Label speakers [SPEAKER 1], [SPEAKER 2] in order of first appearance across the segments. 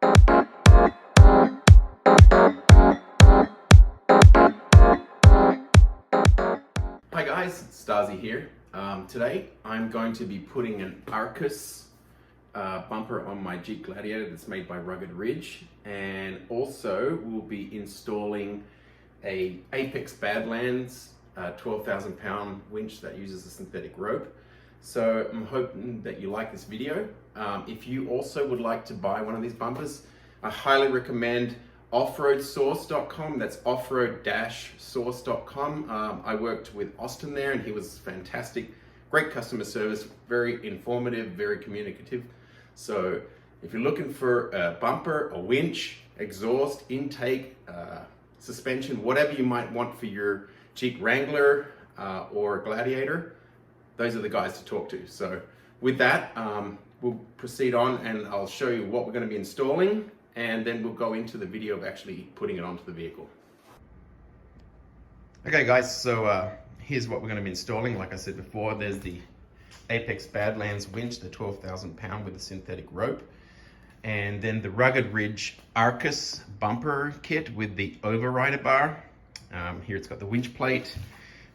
[SPEAKER 1] Hi guys, it's Stasi here. Today I'm going to be putting an Arcus bumper on my Jeep Gladiator that's made by Rugged Ridge, and also we'll be installing a Apex Badlands 12,000 pound winch that uses a synthetic rope. So I'm hoping that you like this video. If you also would like to buy one of these bumpers, I highly recommend offroadsource.com. That's offroad-source.com. I worked with Austin there and he was fantastic. Great customer service, very informative, very communicative. So if you're looking for a bumper, a winch, exhaust, intake, suspension, whatever you might want for your Jeep Wrangler or Gladiator, those are the guys to talk to. So with that, we'll proceed on and I'll show you what we're going to be installing, and then we'll go into the video of actually putting it onto the vehicle. Okay guys, so here's what we're going to be installing. Like I said before, there's the Apex Badlands winch, the 12,000 pound with the synthetic rope, and then the Rugged Ridge Arcus bumper kit with the overrider bar. Here it's got the winch plate,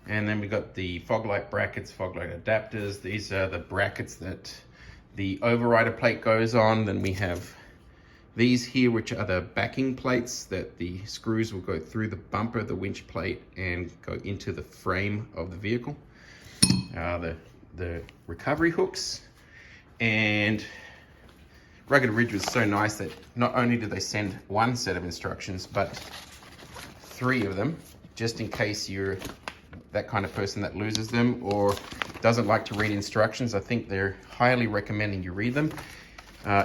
[SPEAKER 1] and then we got the fog light brackets, fog light adapters. These are the brackets that the overrider plate goes on. Then we have these here, which are the backing plates that the screws will go through the bumper, the winch plate, and go into the frame of the vehicle. The recovery hooks. And Rugged Ridge was so nice that not only did they send one set of instructions, but 3 of them, just in case you're that kind of person that loses them or doesn't like to read instructions. I think they're highly recommending you read them.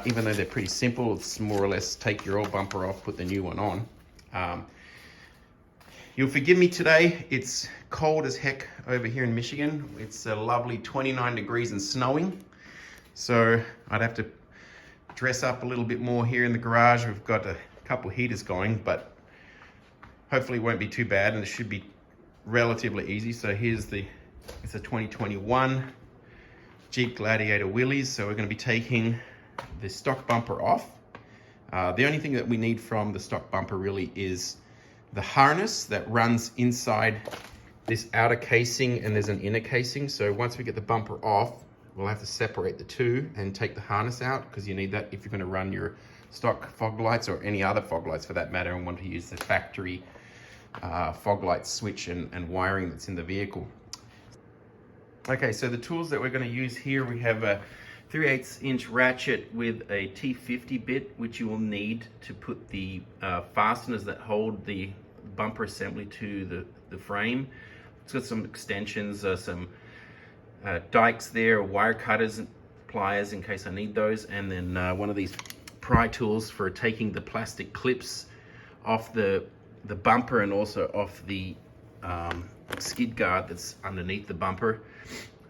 [SPEAKER 1] Even though they're pretty simple, it's more or less take your old bumper off, put the new one on. You'll forgive me today, it's cold as heck over here in Michigan. It's a lovely 29 degrees and snowing. So I'd have to dress up a little bit more here in the garage. We've got a couple heaters going, but hopefully it won't be too bad and it should be relatively easy. So it's a 2021 Jeep Gladiator wheelies. So we're going to be taking the stock bumper off. The only thing that we need from the stock bumper really is the harness that runs inside this outer casing, and there's an inner casing. So once we get the bumper off, we'll have to separate the two and take the harness out, because you need that if you're going to run your stock fog lights or any other fog lights for that matter, and want to use the factory fog light switch and wiring that's in the vehicle. Okay, so the tools that we're going to use here, we have a 3/8 inch ratchet with a T50 bit, which you will need to put the fasteners that hold the bumper assembly to the frame. It's got some extensions, some dikes there, wire cutters and pliers in case I need those, and then one of these pry tools for taking the plastic clips off the bumper and also off the skid guard that's underneath the bumper.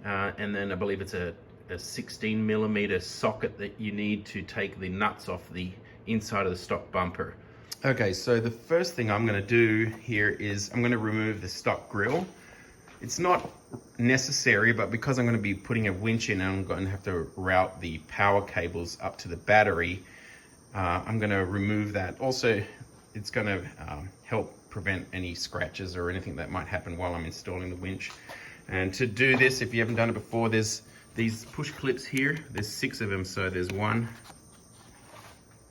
[SPEAKER 1] And then I believe it's a 16 millimeter socket that you need to take the nuts off the inside of the stock bumper. Okay, so the first thing I'm going to do here is I'm going to remove the stock grill. It's not necessary, but because I'm going to be putting a winch in and I'm going to have to route the power cables up to the battery, I'm going to remove that. Also, it's going to help prevent any scratches or anything that might happen while I'm installing the winch. And to do this, if you haven't done it before, there's these push clips here. There's 6 of them. So there's 1,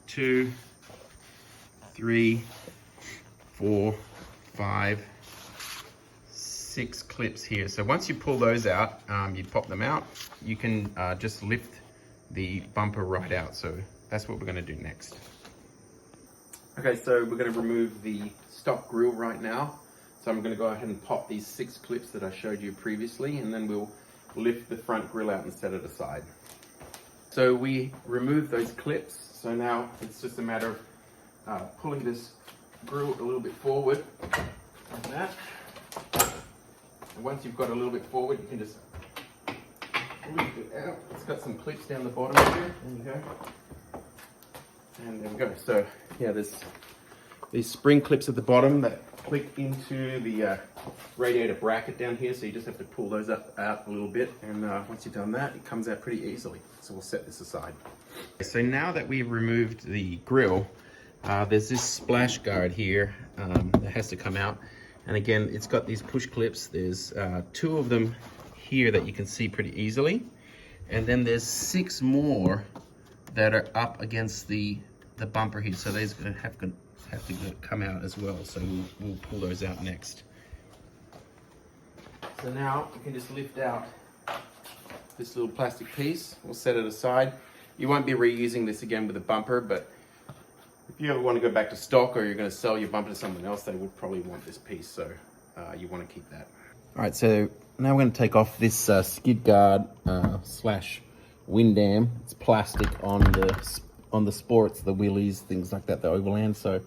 [SPEAKER 1] 2, 3, 4, 5, 6 clips here. So once you pull those out, you pop them out, you can just lift the bumper right out. So that's what we're going to do next. Okay, so we're going to remove the stock grill right now. So I'm going to go ahead and pop these 6 clips that I showed you previously, and then we'll lift the front grill out and set it aside. So we removed those clips. So now it's just a matter of pulling this grill a little bit forward like that. And once you've got a little bit forward, you can just lift it out. It's got some clips down the bottom here. There you go. And there we go. So yeah, there's these spring clips at the bottom that click into the radiator bracket down here. So you just have to pull those out a little bit. And once you've done that, it comes out pretty easily. So we'll set this aside. So now that we've removed the grill, there's this splash guard here that has to come out. And again, it's got these push clips. There's 2 of them here that you can see pretty easily. And then there's 6 more that are up against the bumper here. So these have to come out as well. So we'll pull those out next. So now we can just lift out this little plastic piece. We'll set it aside. You won't be reusing this again with the bumper, but if you ever want to go back to stock or you're going to sell your bumper to someone else, they would probably want this piece, so you want to keep that. All right, so now we're going to take off this skid guard slash wind dam. It's plastic on the sports, the wheelies, things like that, the overland. So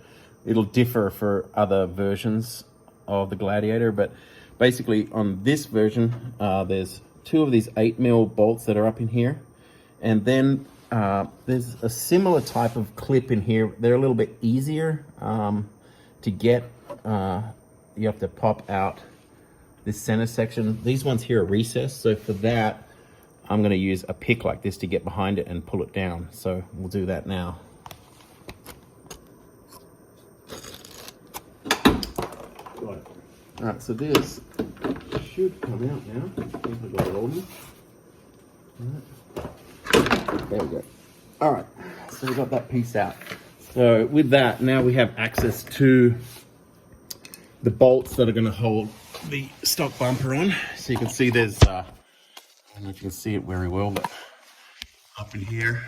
[SPEAKER 1] it'll differ for other versions of the Gladiator, but basically on this version, there's 2 of these 8mm bolts that are up in here, and then there's a similar type of clip in here. They're a little bit easier to get. You have to pop out this center section. These ones here are recessed, so for that, I'm going to use a pick like this to get behind it and pull it down. So we'll do that now. All right, so this should come out now. I think I've got it on. There we go. All right, so we got that piece out. So with that, now we have access to the bolts that are going to hold the stock bumper on. So you can see there's, I don't know if you can see it very well, but up in here,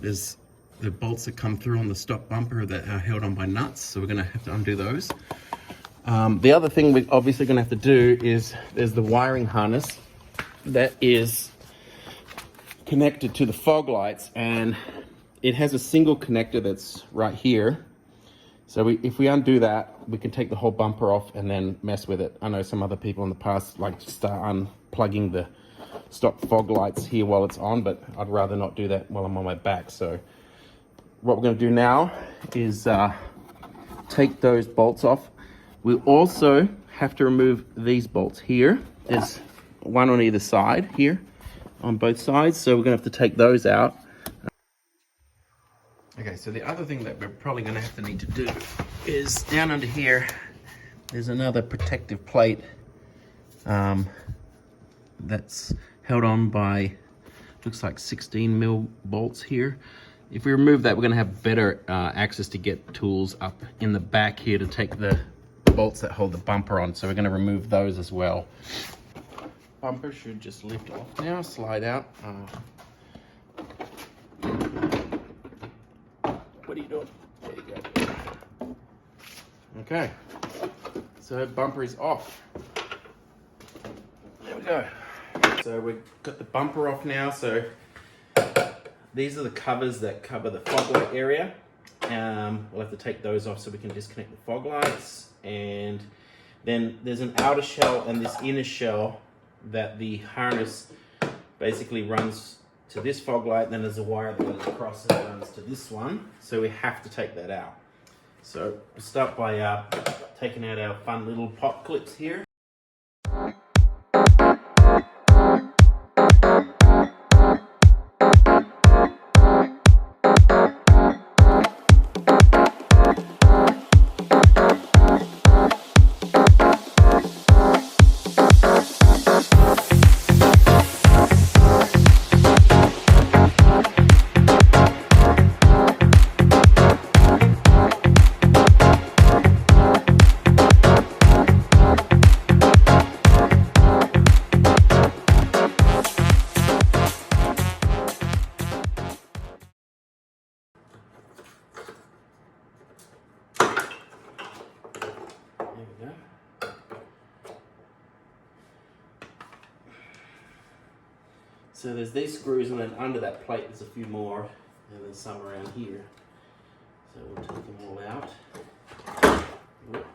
[SPEAKER 1] there's the bolts that come through on the stock bumper that are held on by nuts. So we're going to have to undo those. The other thing we're obviously going to have to do is there's the wiring harness that is connected to the fog lights, and it has a single connector that's right here. So if we undo that, we can take the whole bumper off and then mess with it. I know some other people in the past like to start unplugging the stock fog lights here while it's on, but I'd rather not do that while I'm on my back. So what we're going to do now is take those bolts off. We'll also have to remove these bolts here. There's one on either side here, on both sides, so we're going to have to take those out. Okay, so the other thing that we're probably going to have to need to do is down under here, there's another protective plate that's held on by, looks like 16mm bolts here. If we remove that, we're going to have better access to get tools up in the back here to take the bolts that hold the bumper on. So we're going to remove those as well. Bumper should just lift off now, slide out. What are you doing? There you go. Okay, so bumper is off. There we go. So we've got the bumper off now. So these are the covers that cover the fog light area. We'll have to take those off so we can disconnect the fog lights. And then there's an outer shell and this inner shell that the harness basically runs to this fog light, and then there's a wire that goes across and runs to this one. So we have to take that out. So we'll start by taking out our fun little pop clips here. So there's these screws, and then under that plate there's a few more, and then some around here. So we'll take them all out. Whoop.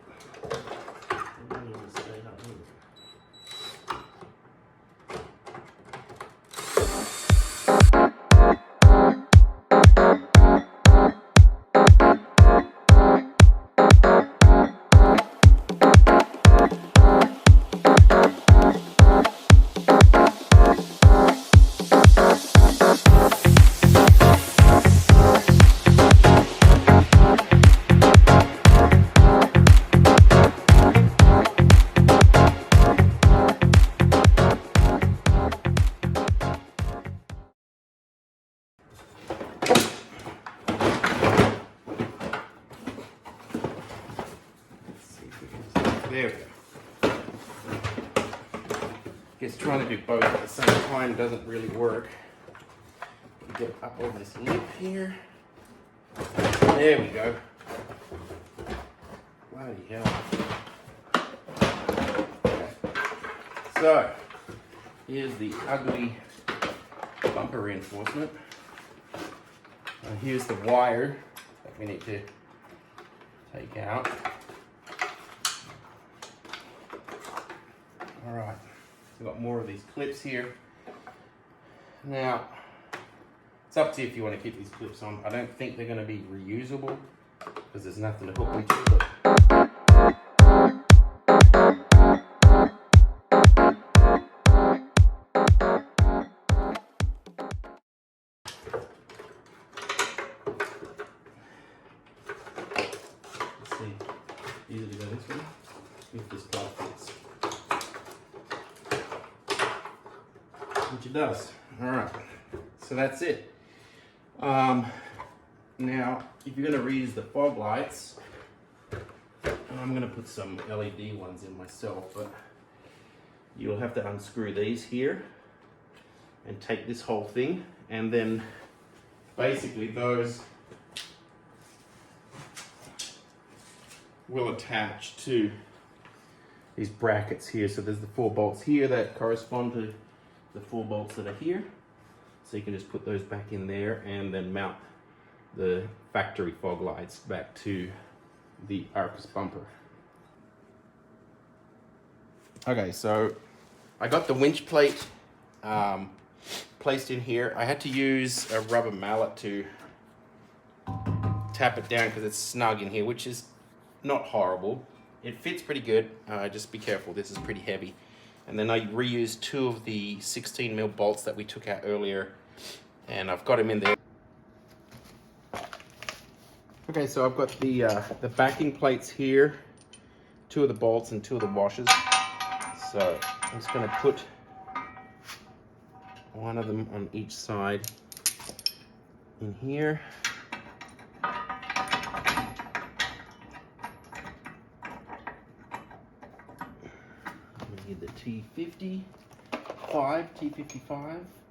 [SPEAKER 1] I'm going to stay up here. There we go. Guess trying to do both at the same time doesn't really work. Get up over this lip here. There we go. Bloody hell. Okay. So, here's the ugly bumper reinforcement. Here's the wire that we need to take out. Alright, so we've got more of these clips here. Now, it's up to you if you want to keep these clips on. I don't think they're going to be reusable because there's nothing to hook them to. Let's see, easy to go this way if this plug fits. Which it does. Alright, so that's it. Now, if you're going to reuse the fog lights, I'm going to put some LED ones in myself, but you'll have to unscrew these here and take this whole thing, and then basically those will attach to these brackets here. So there's the 4 bolts here that correspond to the 4 bolts that are here. So you can just put those back in there and then mount the factory fog lights back to the Arcus bumper. Okay, so I got the winch plate placed in here. I had to use a rubber mallet to tap it down because it's snug in here, which is not horrible. It fits pretty good. Just be careful, this is pretty heavy. And then I reused 2 of the 16mm bolts that we took out earlier, and I've got them in there. Okay, so I've got the backing plates here, 2 of the bolts and 2 of the washers. So I'm just going to put one of them on each side in here. Get the T55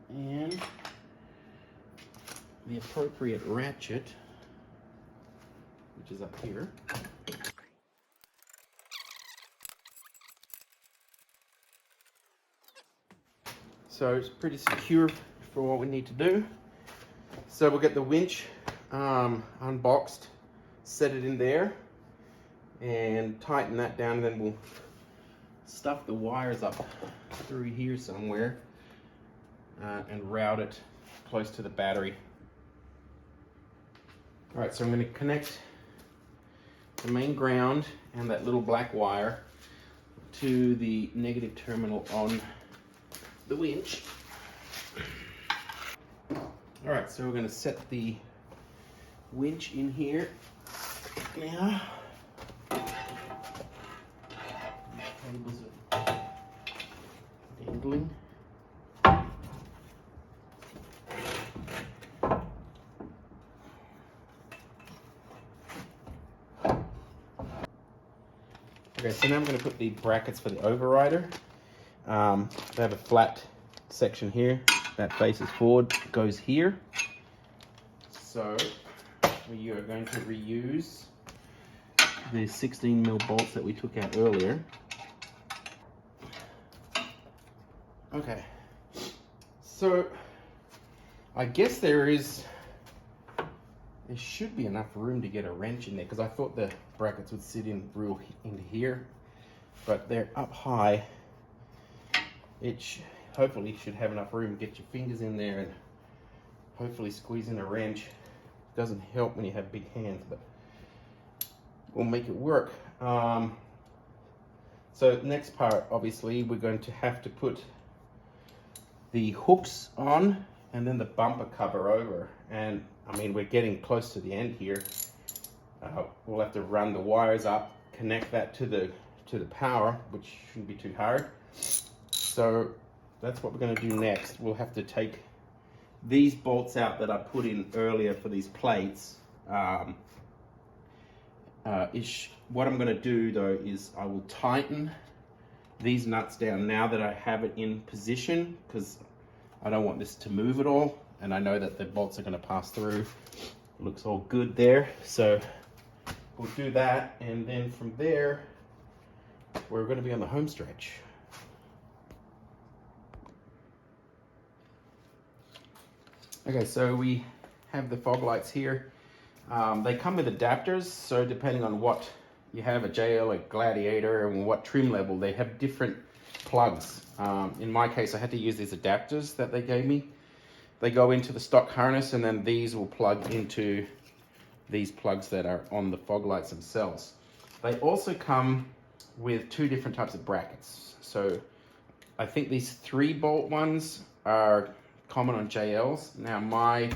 [SPEAKER 1] and the appropriate ratchet, which is up here. So it's pretty secure for what we need to do. So we'll get the winch unboxed, set it in there, and tighten that down, and then we'll stuff the wires up through here somewhere and route it close to the battery. All right, so I'm going to connect the main ground and that little black wire to the negative terminal on the winch. All right, so we're going to set the winch in here now. Cables are dangling. Okay, so now I'm going to put the brackets for the overrider. They have a flat section here that faces forward, goes here. So we are going to reuse the 16mm bolts that we took out earlier. Okay, so I guess there should be enough room to get a wrench in there, because I thought the brackets would sit in real into here, but they're up high. It hopefully should have enough room to get your fingers in there and hopefully squeeze in a wrench. Doesn't help when you have big hands, but we'll make it work. So next part, obviously, we're going to have to put the hooks on and then the bumper cover over. And I mean, we're getting close to the end here. We'll have to run the wires up, connect that to the power, which shouldn't be too hard. So that's what we're going to do next. We'll have to take these bolts out that I put in earlier for these plates, What I'm going to do though is I will tighten these nuts down now that I have it in position, because I don't want this to move at all, and I know that the bolts are going to pass through. It looks all good there, so we'll do that, and then from there we're going to be on the home stretch. Okay, so we have the fog lights here. They come with adapters, so depending on what you have, a JL, a Gladiator, and what trim level, they have different plugs. In my case, I had to use these adapters that they gave me. They go into the stock harness, and then these will plug into these plugs that are on the fog lights themselves. They also come with two different types of brackets. So I think these 3-bolt ones are common on JLs. Now my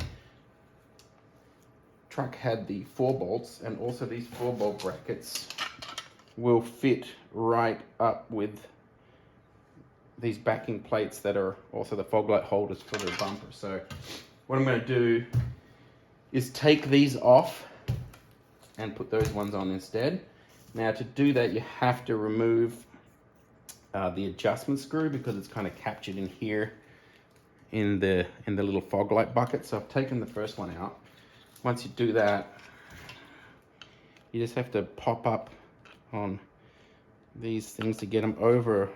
[SPEAKER 1] truck had the 4 bolts, and also these 4-bolt brackets will fit right up with these backing plates that are also the fog light holders for the bumper. So what I'm going to do is take these off and put those ones on instead. Now to do that, you have to remove the adjustment screw, because it's kind of captured in here in the little fog light bucket. So I've taken the first one out. Once you do that, you just have to pop up on these things to get them over,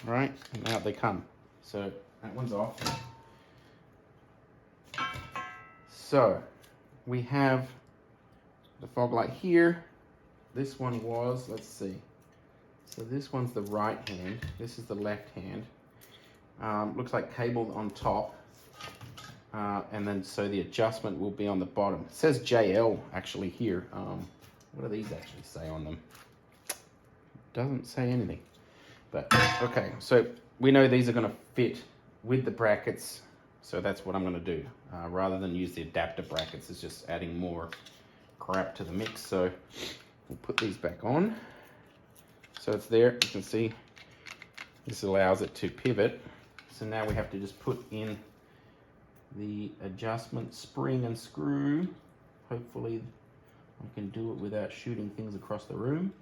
[SPEAKER 1] right? And out they come. So that one's off. So we have the fog light here. This one was, let's see. So this one's the right hand. This is the left hand. Looks like cable on top. And then so the adjustment will be on the bottom. It says JL actually here. What do these actually say on them? Doesn't say anything. But okay, so we know these are going to fit with the brackets, so that's what I'm going to do. Rather than use the adapter brackets, it's just adding more crap to the mix. So we'll put these back on. So it's there. You can see this allows it to pivot. So now we have to just put in the adjustment spring and screw. Hopefully I can do it without shooting things across the room.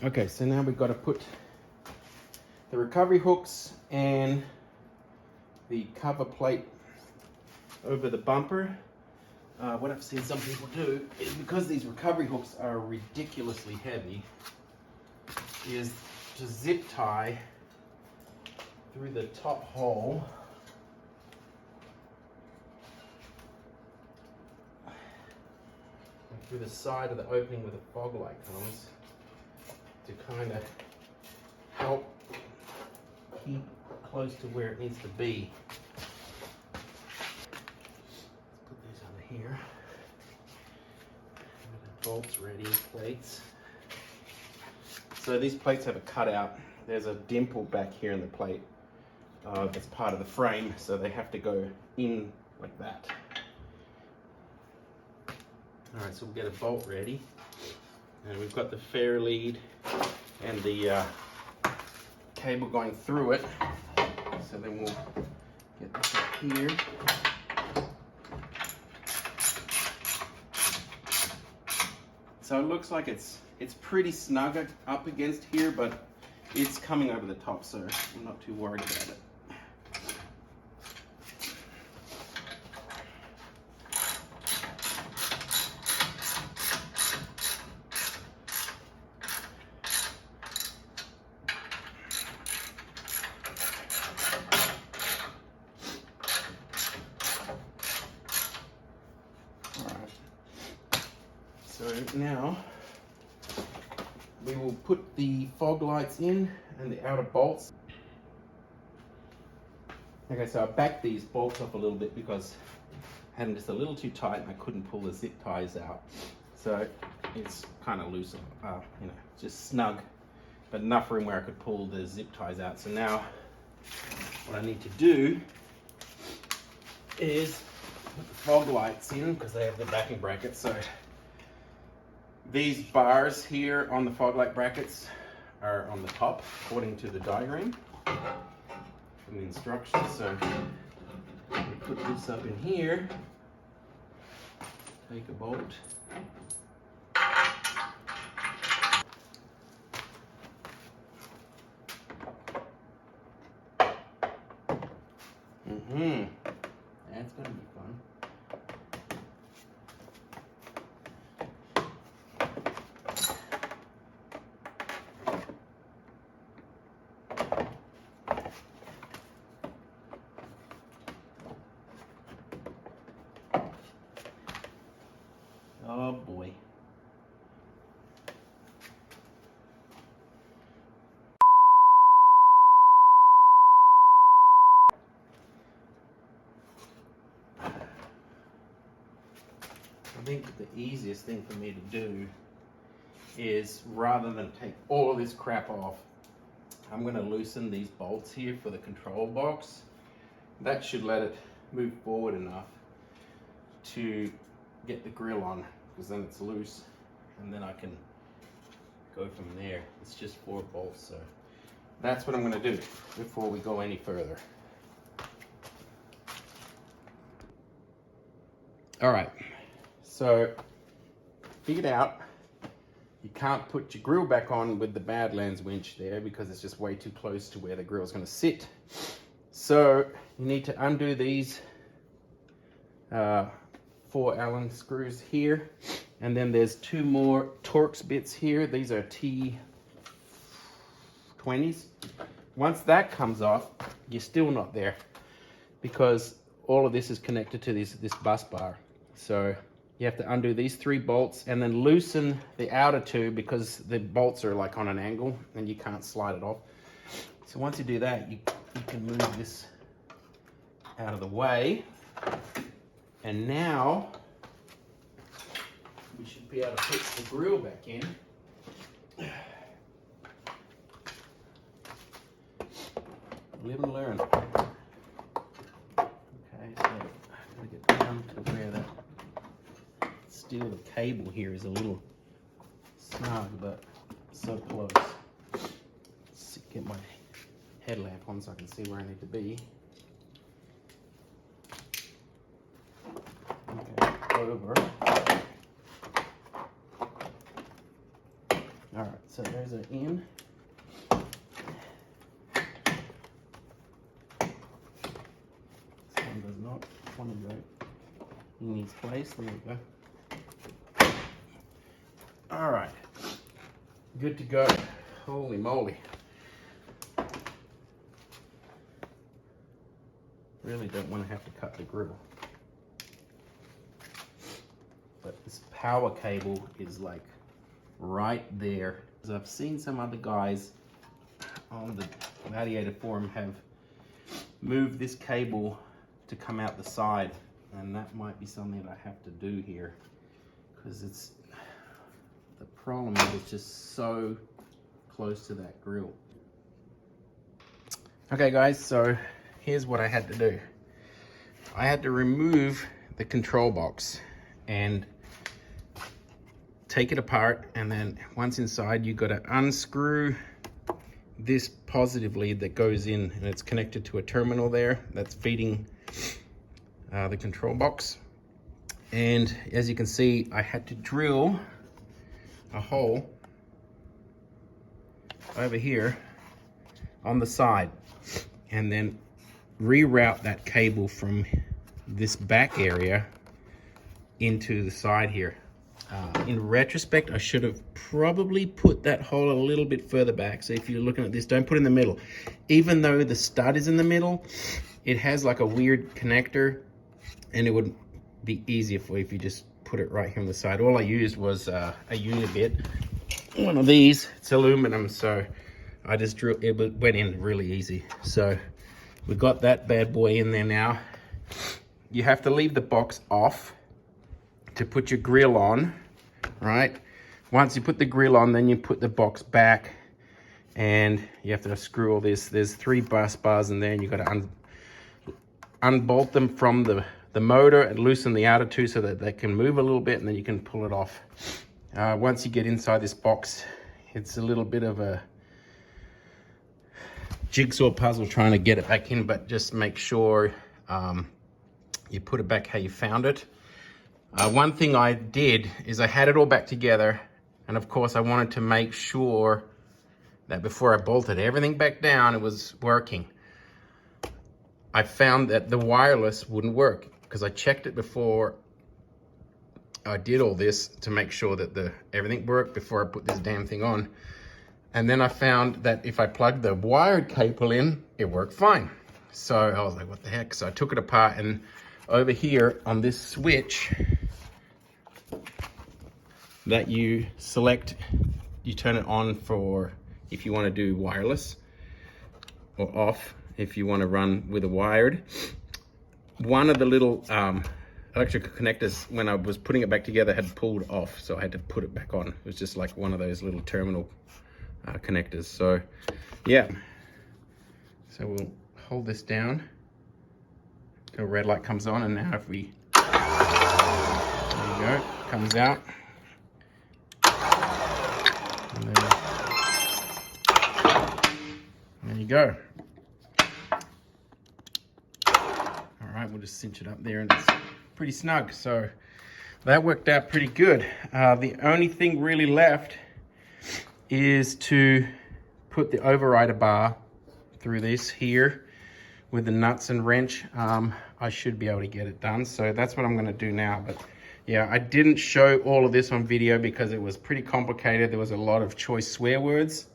[SPEAKER 1] Okay, so now we've got to put the recovery hooks and the cover plate over the bumper. What I've seen some people do is, because these recovery hooks are ridiculously heavy, is to zip tie through the top hole and through the side of the opening where the fog light comes, to kind of help keep close to where it needs to be. Let's put these over here. The bolts ready, plates. So these plates have a cutout. There's a dimple back here in the plate. That's part of the frame, so they have to go in like that. All right, so we'll get a bolt ready. And we've got the fair lead and the cable going through it. So then we'll get this up here. So it looks like it's pretty snug up against here, but it's coming over the top, so I'm not too worried about it. So now we will put the fog lights in and the outer bolts. Okay, so I backed these bolts off a little bit because I had them just a little too tight and I couldn't pull the zip ties out. So it's kind of loose, just snug, but enough room where I could pull the zip ties out. So now what I need to do is put the fog lights in, because they have the backing brackets. So these bars here on the fog light brackets are on the top, according to the diagram from the instructions. So we put this up in here, take a bolt, That's gonna be fun. Oh boy. I think the easiest thing for me to do is, rather than take all of this crap off, I'm going to loosen these bolts here for the control box. That should let it move forward enough to get the grill on, because then it's loose and then I can go from there. It's just 4 bolts, so that's what I'm going to do before we go any further. All right, so figured out you can't put your grill back on with the Badlands winch there because it's just way too close to where the grill's going to sit. So you need to undo these 4 Allen screws here, and then there's 2 more Torx bits here. These are T20s. Once that comes off, you're still not there because all of this is connected to this bus bar. So you have to undo these 3 bolts and then loosen the outer 2 because the bolts are like on an angle and you can't slide it off. So once you do that, you can move this out of the way. And now we should be able to put the grill back in. Live and learn. Okay, so I'm gonna get down to where that still the cable here is a little snug, but so close. Let's get my headlamp on so I can see where I need to be. Okay, over. All right, so there's an in. This one does not want to go in its place. There we go. All right, good to go. Holy moly. Really don't want to have to cut the grill. But this power cable is like right there. As I've seen some other guys on the Gladiator forum have moved this cable to come out the side, and that might be something that I have to do here because it's the problem is it's just so close to that grill. Okay guys, so here's what I had to do. I had to remove the control box and take it apart, and then once inside you got to unscrew this positive lead that goes in, and it's connected to a terminal there that's feeding the control box. And as you can see, I had to drill a hole over here on the side and then reroute that cable from this back area into the side here. In retrospect, I should have probably put that hole a little bit further back. So if you're looking at this, don't put it in the middle. Even though the stud is in the middle, it has like a weird connector, and it would be easier for you if you just put it right here on the side. All I used was a unibit, one of these. It's aluminum, so I just drew it, went in really easy. So we got that bad boy in there now. You have to leave the box off to put your grill on, right? Once you put the grill on, then you put the box back, and you have to screw all this. There's 3 bus bars in there, and you got to unbolt them from the motor and loosen the outer 2 so that they can move a little bit, and then you can pull it off. Once you get inside this box, it's a little bit of a jigsaw puzzle trying to get it back in, but just make sure you put it back how you found it. One thing I did is I had it all back together, and of course I wanted to make sure that before I bolted everything back down, it was working. I found that the wireless wouldn't work because I checked it before I did all this to make sure that everything worked before I put this damn thing on. And then I found that if I plugged the wired cable in, it worked fine. So I was like, what the heck? So I took it apart, and over here on this switch that you select, you turn it on for if you want to do wireless, or off if you want to run with a wired. One of the little electrical connectors, when I was putting it back together, had pulled off, so I had to put it back on. It was just like one of those little terminal connectors. So yeah, so we'll hold this down. The red light comes on, and now if we, there you go, comes out. And there you go. All right, we'll just cinch it up there, and it's pretty snug. So that worked out pretty good. The only thing really left is to put the overrider bar through this here with the nuts and wrench. I should be able to get it done, so that's what I'm going to do now. But yeah, I didn't show all of this on video because it was pretty complicated. There was a lot of choice swear words,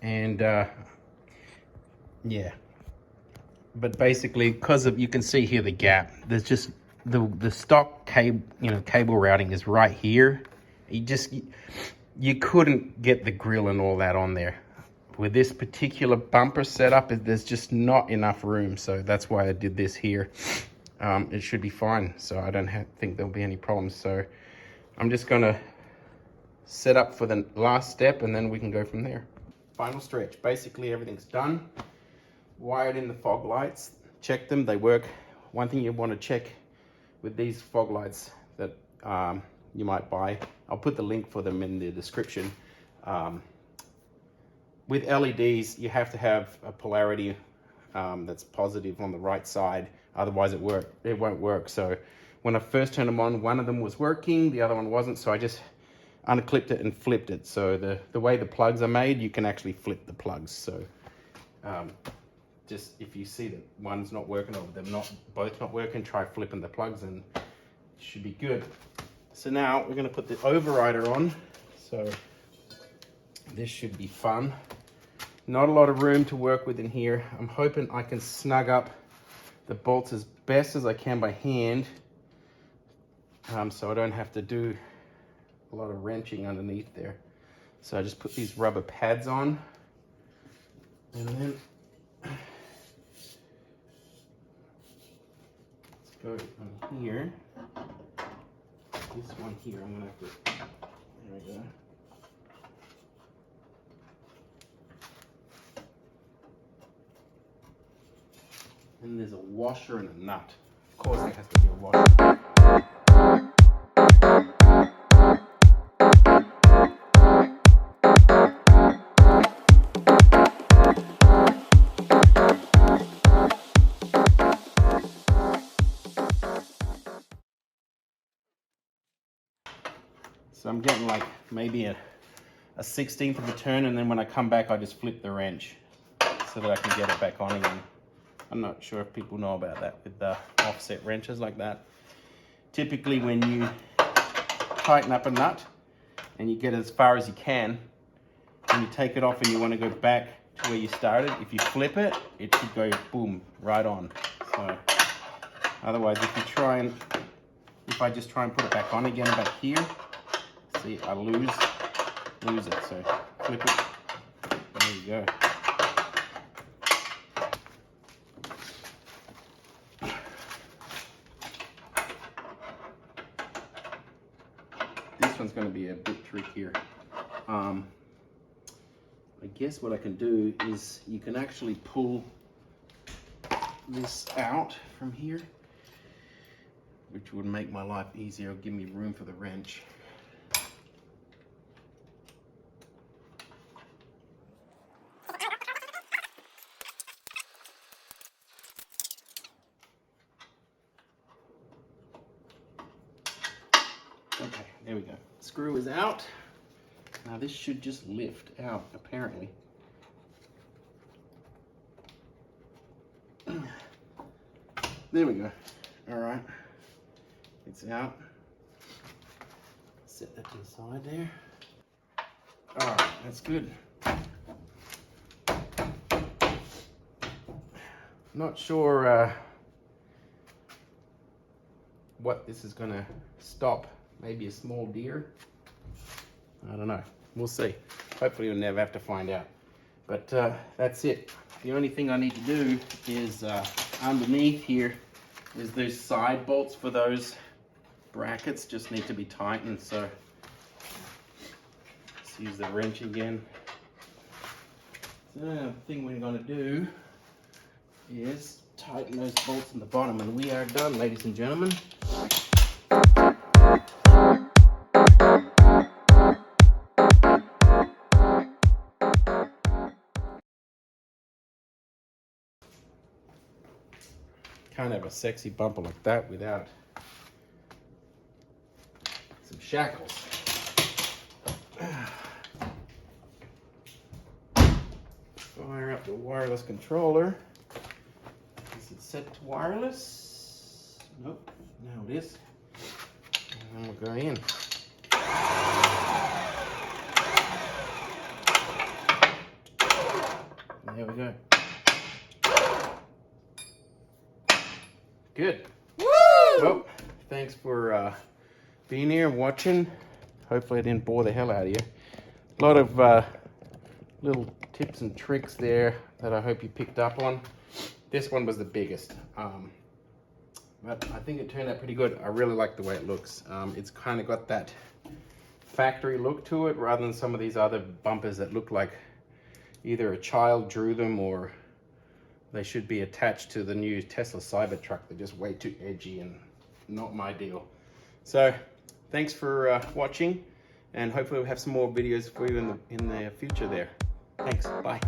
[SPEAKER 1] and yeah, but basically, because of, you can see here the gap, there's just the stock cable, cable routing is right here. You couldn't get the grill and all that on there. With this particular bumper setup, there's just not enough room, so that's why I did this here. It should be fine, so I don't think there'll be any problems. So I'm just gonna set up for the last step, and then we can go from there. Final stretch. Basically everything's done. Wired in the fog lights. Check them, they work. One thing you want to check with these fog lights that you might buy, I'll put the link for them in the description. With LEDs, you have to have a polarity that's positive on the right side, otherwise it won't work. So when I first turned them on, one of them was working, the other one wasn't, so I just unclipped it and flipped it. So the way the plugs are made, you can actually flip the plugs. So just if you see that one's not working, or they're both not working, try flipping the plugs and it should be good. So now we're going to put the overrider on. So this should be fun. Not a lot of room to work with in here. I'm hoping I can snug up the bolts as best as I can by hand, so I don't have to do a lot of wrenching underneath there. So I just put these rubber pads on, and then let's go on here. This one here, I'm gonna have to, there we go. And there's a washer and a nut. Of course there has to be a washer. So I'm getting like maybe a 16th of a turn, and then when I come back I just flip the wrench so that I can get it back on again. I'm not sure if people know about that with the offset wrenches like that. Typically when you tighten up a nut and you get as far as you can, and you take it off and you want to go back to where you started, if you flip it, it should go boom, right on. So otherwise if I just try and put it back on again back here, see, I lose it. So flip it, there you go. This one's going to be a bit trickier. I guess what I can do is you can actually pull this out from here, which would make my life easier, give me room for the wrench. Okay, there we go. Screw is out. Now this should just lift out, apparently. There we go. All right, it's out. Set that to the side there. All right, that's good. Not sure what this is gonna stop. Maybe a small deer. I don't know. We'll see. Hopefully we'll never have to find out. But that's it. The only thing I need to do is underneath here is those side bolts for those brackets just need to be tightened. So let's use the wrench again. So the thing we're going to do is tighten those bolts in the bottom, and we are done, ladies and gentlemen. Can't have a sexy bumper like that without some shackles. Fire up the wireless controller. Is it set to wireless? Nope, now it is. And then we'll go in. There we go. Good. Woo! Well, thanks for being here and watching. Hopefully I didn't bore the hell out of you. A lot of little tips and tricks there that I hope you picked up on. This one was the biggest. But I think it turned out pretty good. I really like the way it looks. It's kind of got that factory look to it rather than some of these other bumpers that look like either a child drew them or they should be attached to the new Tesla Cybertruck. They're just way too edgy and not my deal. So thanks for watching, and hopefully we'll have some more videos for you in the future there. Thanks, bye.